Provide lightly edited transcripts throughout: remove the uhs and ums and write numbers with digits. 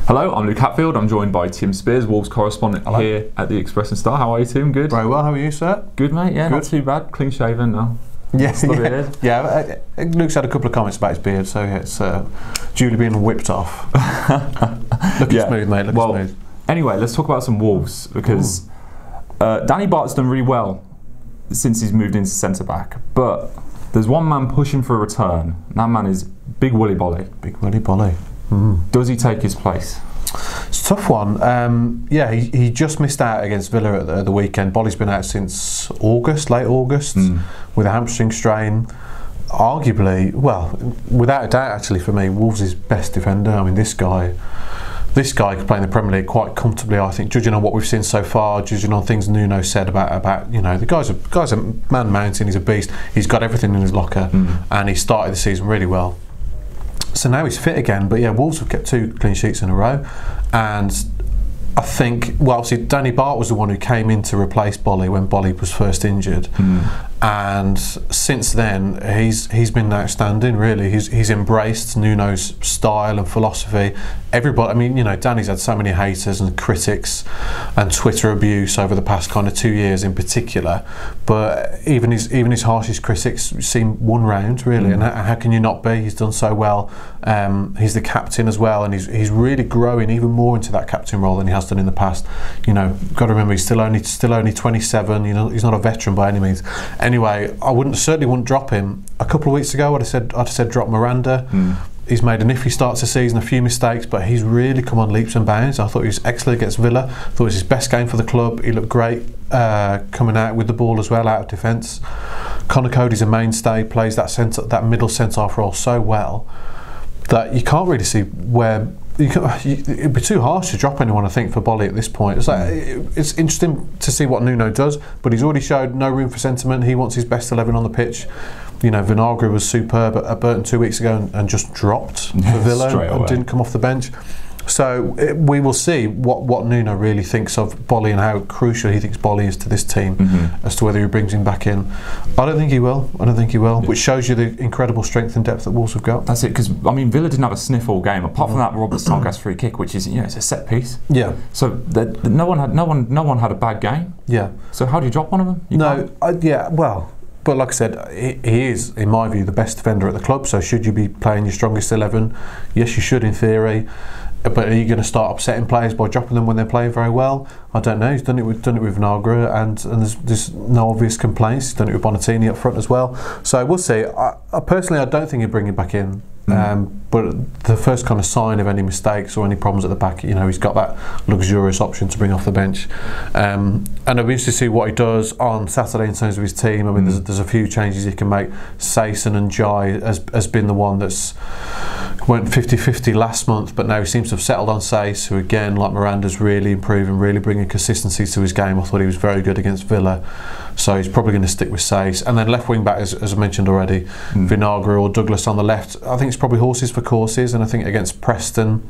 Hello, I'm Luke Hatfield. I'm joined by Tim Spears, Wolves correspondent here at the Express and Star. How are you, Tim? Good? Very well, how are you, sir? Good, mate. Yeah, Good. not too bad. Clean shaven now. Yeah. Luke's had a couple of comments about his beard, so it's duly been whipped off. Looking smooth, mate. Looking smooth. Anyway, let's talk about some Wolves because Danny Bart's done really well since he's moved into centre back, but there's one man pushing for a return. And that man is Big Willy Boly. Big Willy Boly. Does he take his place? It's a tough one. Yeah, he just missed out against Villa at the weekend. Boly's been out since August, late August, with a hamstring strain. Arguably, well, without a doubt, actually, for me, Wolves' best defender. I mean, this guy could play in the Premier League quite comfortably, I think, judging on what we've seen so far, judging on things Nuno said about you know, the guy's a man mountain, he's a beast, he's got everything in his locker, and he started the season really well. So now he's fit again, but yeah, Wolves have kept 2 clean sheets in a row, and I think, well, obviously Danny Bart was the one who came in to replace Boly when Boly was first injured, and since then he's been outstanding. Really, he's embraced Nuno's style and philosophy. Everybody, I mean, you know, Danny's had so many haters and critics and Twitter abuse over the past kind of 2 years in particular, but even his harshest critics seem one round really, and how can you not be? He's done so well. He's the captain as well, and he's really growing even more into that captain role than he has done in the past. You know, got to remember he's still only 27. You know, he's not a veteran by any means. Anyway, I certainly wouldn't drop him. A couple of weeks ago, I'd have said drop Miranda. He's made an iffy start to the season, a few mistakes, but he's really come on leaps and bounds. I thought he was excellent against Villa. I thought it was his best game for the club. He looked great coming out with the ball as well, out of defence. Conor Cody's a mainstay, plays that middle centre-half role so well that you can't really see where it'd be too harsh to drop anyone, I think, for Boly at this point. It's like, it's interesting to see what Nuno does, but he's already showed no room for sentiment. He wants his best 11 on the pitch. You know, Vinagre was superb at Burton 2 weeks ago and just dropped for Villa and didn't come off the bench. So we will see what Nuno really thinks of Boly and how crucial he thinks Boly is to this team, as to whether he brings him back in. I don't think he will. Which shows you the incredible strength and depth that Wolves have got. That's it, because I mean, Villa didn't have a sniff all game apart from that Robert Snodgrass free kick, which is, you know, it's a set piece. Yeah. So no one had a bad game. Yeah. So how do you drop one of them? Yeah. Well. But like I said, he is, in my view, the best defender at the club. So should you be playing your strongest 11? Yes, you should in theory. But are you going to start upsetting players by dropping them when they're playing very well? I don't know. He's done it with Vinagre, and there's no obvious complaints. He's done it with Bonatini up front as well. So we'll see. I personally, I don't think he'd bring him back in. But the first kind of sign of any mistakes or any problems at the back, you know, he's got that luxurious option to bring off the bench. And I'll be interested to see what he does on Saturday in terms of his team. I mean, there's a few changes he can make. Sayson and Jai has been the one that's went 50-50 last month, but now he seems to have settled on Sace, who again, like Miranda's, really improving, really bringing consistency to his game. I thought he was very good against Villa, so he's probably going to stick with Sace. And then left wing back, as I mentioned already, Vinagre or Douglas on the left. I think it's probably horses for courses, and I think against Preston,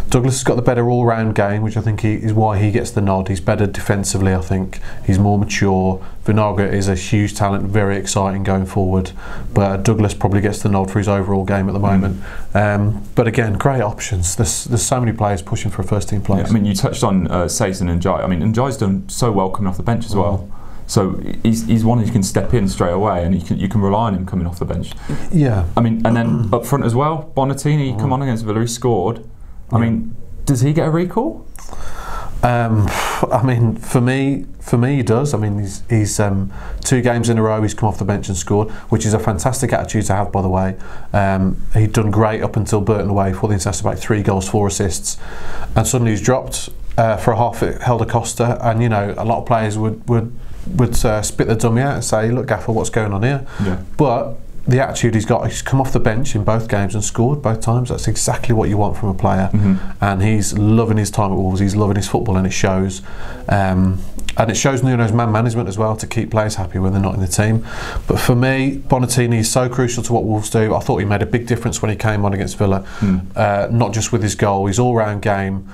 Douglas has got the better all-round game, which I think is why he gets the nod. He's better defensively, I think. He's more mature. Vinagre is a huge talent, very exciting going forward. But Douglas probably gets the nod for his overall game at the moment. But again, great options. There's so many players pushing for a first-team place. Yeah, I mean, you touched on Sayson and Jai. I mean, and Jai's done so well coming off the bench as well. So he's one who can step in straight away, and you can rely on him coming off the bench. Yeah. I mean, and then up front as well, Bonatini come on against Villa, he scored. I mean, does he get a recall? I mean, for me, he does. I mean, he's 2 games in a row he's come off the bench and scored, which is a fantastic attitude to have, by the way. He'd done great up until Burton away, for the international, about 3 goals, 4 assists, and suddenly he's dropped for a half. It held Acosta, and you know, a lot of players would spit the dummy out and say, "Look, Gaffer, what's going on here?" Yeah. But the attitude he's got, he's come off the bench in both games and scored both times. That's exactly what you want from a player. And he's loving his time at Wolves, he's loving his football, and it shows. And it shows Nuno's man management as well, to keep players happy when they're not in the team. But for me, Bonatini is so crucial to what Wolves do. I thought he made a big difference when he came on against Villa, not just with his goal, his all-round game.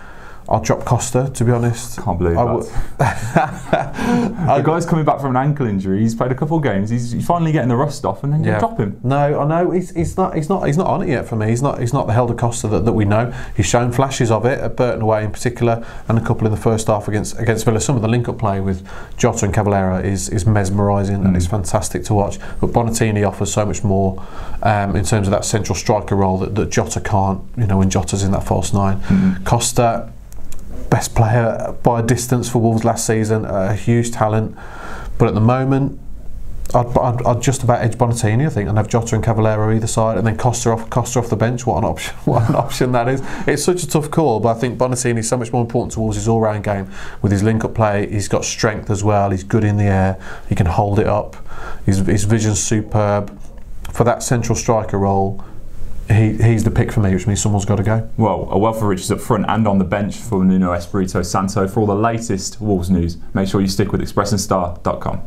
I'll drop Costa, to be honest. Can't believe that. The guy's coming back from an ankle injury. He's played a couple of games. He's finally getting the rust off, and then you drop him. No, I know he's not on it yet for me. He's not the Helder Costa that we know. He's shown flashes of it at Burton away in particular, and a couple in the first half against Villa. Some of the link-up play with Jota and Cavaleiro is mesmerising and it's fantastic to watch. But Bonatini offers so much more in terms of that central striker role that Jota can't. You know, when Jota's in that false nine. Costa, best player by a distance for Wolves last season, a huge talent, but at the moment I'd just about edge Bonatini, I think, and have Jota and Cavaleiro either side, and then Costa off the bench. What an option! What an option that is. It's such a tough call, but I think Bonatini is so much more important towards his all-round game with his link-up play. He's got strength as well. He's good in the air. He can hold it up. His vision's superb for that central striker role. He's the pick for me, which means someone's got to go. Well, a wealth of riches up front and on the bench for Nuno Espirito Santo. For all the latest Wolves news, make sure you stick with expressandstar.com.